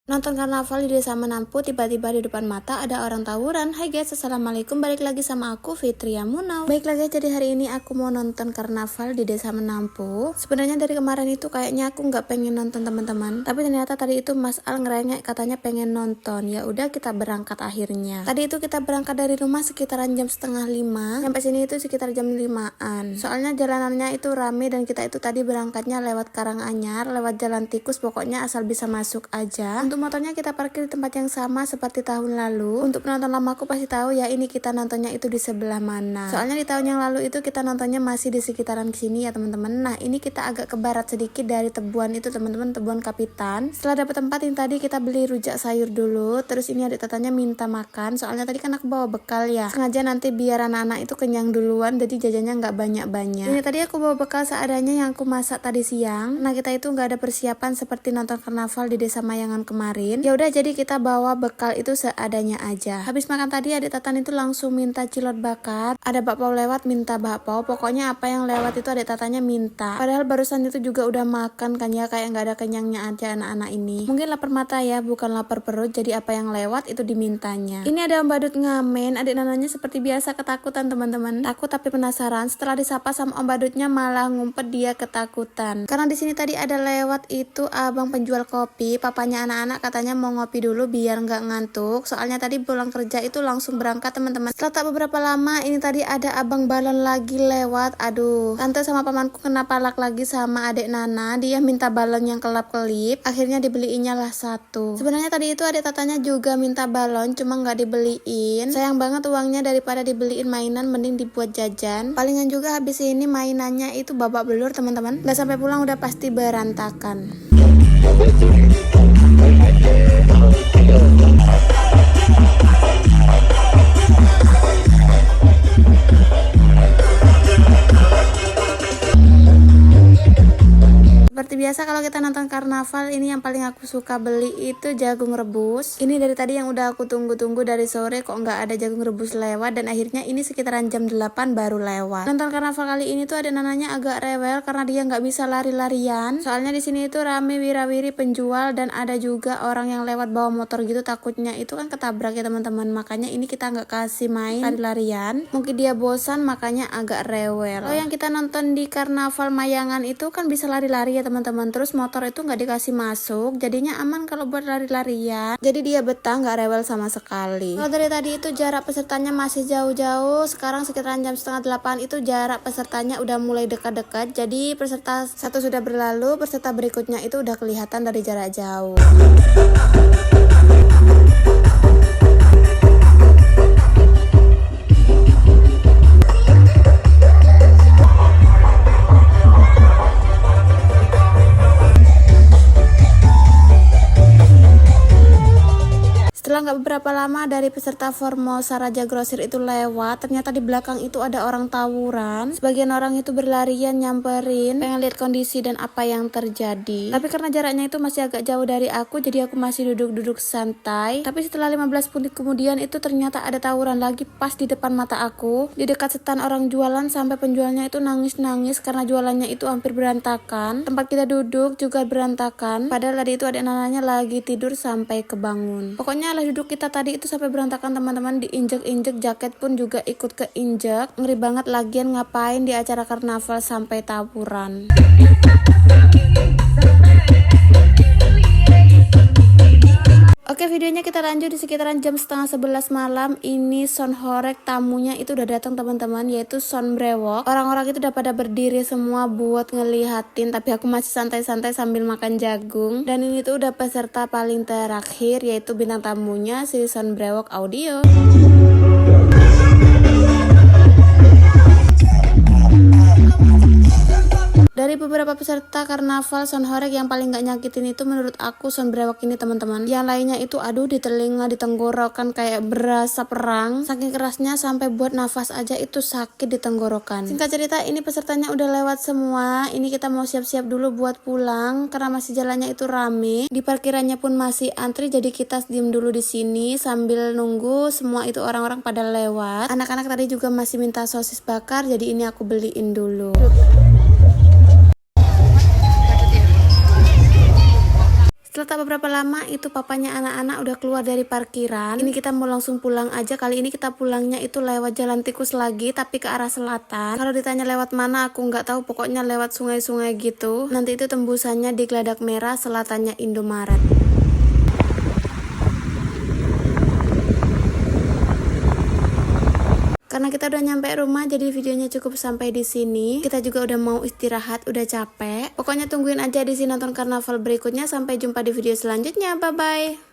Nonton karnaval di desa Menampu, tiba-tiba di depan mata ada orang tawuran. Hai guys, assalamualaikum, balik lagi sama aku Fitria Munau. Baiklah guys, jadi hari ini aku mau nonton karnaval di desa Menampu. Sebenarnya dari kemarin itu kayaknya aku nggak pengen nonton teman-teman, tapi ternyata tadi itu Mas Al ngerengek katanya pengen nonton. Ya udah, kita berangkat akhirnya. Tadi itu kita berangkat dari rumah sekitaran jam setengah 5, sampai sini itu sekitar jam 5-an. Soalnya jalanannya itu rame dan kita itu tadi berangkatnya lewat Karanganyar, lewat jalan tikus, pokoknya asal bisa masuk aja. Untuk motornya kita parkir di tempat yang sama seperti tahun lalu. Untuk penonton lama aku pasti tahu ya, ini kita nontonnya itu di sebelah mana. Soalnya di tahun yang lalu itu kita nontonnya masih di sekitaran sini ya teman-teman. Nah ini kita agak ke barat sedikit dari Tebuan itu teman-teman, Tebuan Kapitan. Setelah dapat tempat yang tadi kita beli rujak sayur dulu. Terus ini adik tatanya minta makan. Soalnya tadi kan aku bawa bekal ya. Sengaja nanti biar anak-anak itu kenyang duluan, jadi jajannya nggak banyak-banyak. Ini tadi aku bawa bekal seadanya yang aku masak tadi siang. Nah kita itu nggak ada persiapan seperti nonton karnaval di desa Mayangan kemarin. Ya udah, jadi kita bawa bekal itu seadanya aja. Habis makan tadi adik tatan itu langsung minta cilok bakar. Ada bakpao lewat minta bakpao. Pokoknya apa yang lewat itu adik tatanya minta. Padahal barusan itu juga udah makan kan ya, kayak nggak ada kenyangnya aja anak-anak ini. Mungkin lapar mata ya, bukan lapar perut. Jadi apa yang lewat itu dimintanya. Ini ada Om Badut ngamen. Adik nananya seperti biasa ketakutan teman-teman. Takut tapi penasaran. Setelah disapa sama Om Badutnya malah ngumpet dia ketakutan. Karena di sini tadi ada lewat itu abang penjual kopi. Papanya anak-anak katanya mau ngopi dulu biar nggak ngantuk. Soalnya tadi pulang kerja itu langsung berangkat teman-teman. Setelah tak beberapa lama ini tadi ada abang balon lagi lewat. Aduh, tante sama pamanku kena palak lagi sama adik Nana. Dia minta balon yang kelap-kelip. Akhirnya dibeliinnya lah satu. Sebenarnya tadi itu adik tatanya juga minta balon, cuma nggak dibeliin. Sayang banget uangnya, daripada dibeliin mainan mending dibuat jajan. Palingan juga habis ini mainannya itu babak belur teman-teman. Nggak sampai pulang udah pasti berantakan. Seperti biasa kalau kita nonton karnaval, ini yang paling aku suka beli itu jagung rebus. Ini dari tadi yang udah aku tunggu-tunggu dari sore, kok nggak ada jagung rebus lewat, dan akhirnya ini sekitaran jam 8 baru lewat. Nonton karnaval kali ini tuh ada nananya agak rewel karena dia nggak bisa lari-larian. Soalnya di sini itu rame wirawiri penjual dan ada juga orang yang lewat bawa motor gitu, takutnya itu kan ketabrak ya teman-teman. Makanya ini kita nggak kasih main lari-larian. Mungkin dia bosan makanya agak rewel. Kalau yang kita nonton di karnaval Mayangan itu kan bisa lari-lari ya teman-teman, terus motor itu nggak dikasih masuk, jadinya aman kalau buat lari-larian. Jadi dia betah, nggak rewel sama sekali. Kalau dari tadi itu jarak pesertanya masih jauh-jauh, sekarang sekitaran jam setengah 8 itu jarak pesertanya udah mulai dekat-dekat. Jadi peserta satu sudah berlalu, peserta berikutnya itu udah kelihatan dari jarak jauh. Setelah nggak beberapa lama dari peserta Formosa Raja Grosir itu lewat, ternyata di belakang itu ada orang tawuran. Sebagian orang itu berlarian nyamperin, pengen lihat kondisi dan apa yang terjadi. Tapi karena jaraknya itu masih agak jauh dari aku, jadi aku masih duduk-duduk santai. Tapi setelah 15 menit kemudian itu ternyata ada tawuran lagi pas di depan mata aku. Di dekat setan orang jualan, sampai penjualnya itu nangis-nangis karena jualannya itu hampir berantakan. Tempat kita duduk juga berantakan. Padahal tadi itu ada nananya lagi tidur sampai kebangun. Pokoknya duduk kita tadi itu sampai berantakan teman-teman, diinjek-injek, jaket pun juga ikut keinjek. Ngeri banget, lagian ngapain di acara karnaval sampai tawuran. Oke, videonya kita lanjut di sekitaran jam setengah 11 malam. Ini Son Horeg tamunya itu udah datang teman-teman, yaitu Son Brewok. Orang-orang itu udah pada berdiri semua buat ngelihatin, tapi aku masih santai-santai sambil makan jagung. Dan ini tuh udah peserta paling terakhir, yaitu bintang tamunya si Son Brewok Audio. Dari beberapa peserta karnaval Son Horeg yang paling gak nyakitin itu menurut aku Son Brewok ini teman-teman. Yang lainnya itu aduh di telinga, di tenggorokan kayak berasa perang. Saking kerasnya sampai buat nafas aja itu sakit di tenggorokan. Singkat cerita, ini pesertanya udah lewat semua. Ini kita mau siap-siap dulu buat pulang karena masih jalannya itu rame. Di parkirannya pun masih antri, jadi kita diem dulu di sini sambil nunggu semua itu orang-orang pada lewat. Anak-anak tadi juga masih minta sosis bakar, jadi ini aku beliin dulu. Setelah tak beberapa lama itu papanya anak-anak udah keluar dari parkiran. Ini kita mau langsung pulang aja. Kali ini kita pulangnya itu lewat jalan tikus lagi, tapi ke arah selatan. Kalau ditanya lewat mana aku nggak tahu, pokoknya lewat sungai-sungai gitu. Nanti itu tembusannya di Geladak Merah, selatannya Indomaret. Karena kita udah nyampe rumah, jadi videonya cukup sampai di sini. Kita juga udah mau istirahat, udah capek. Pokoknya tungguin aja di sini nonton karnaval berikutnya. Sampai jumpa di video selanjutnya. Bye bye.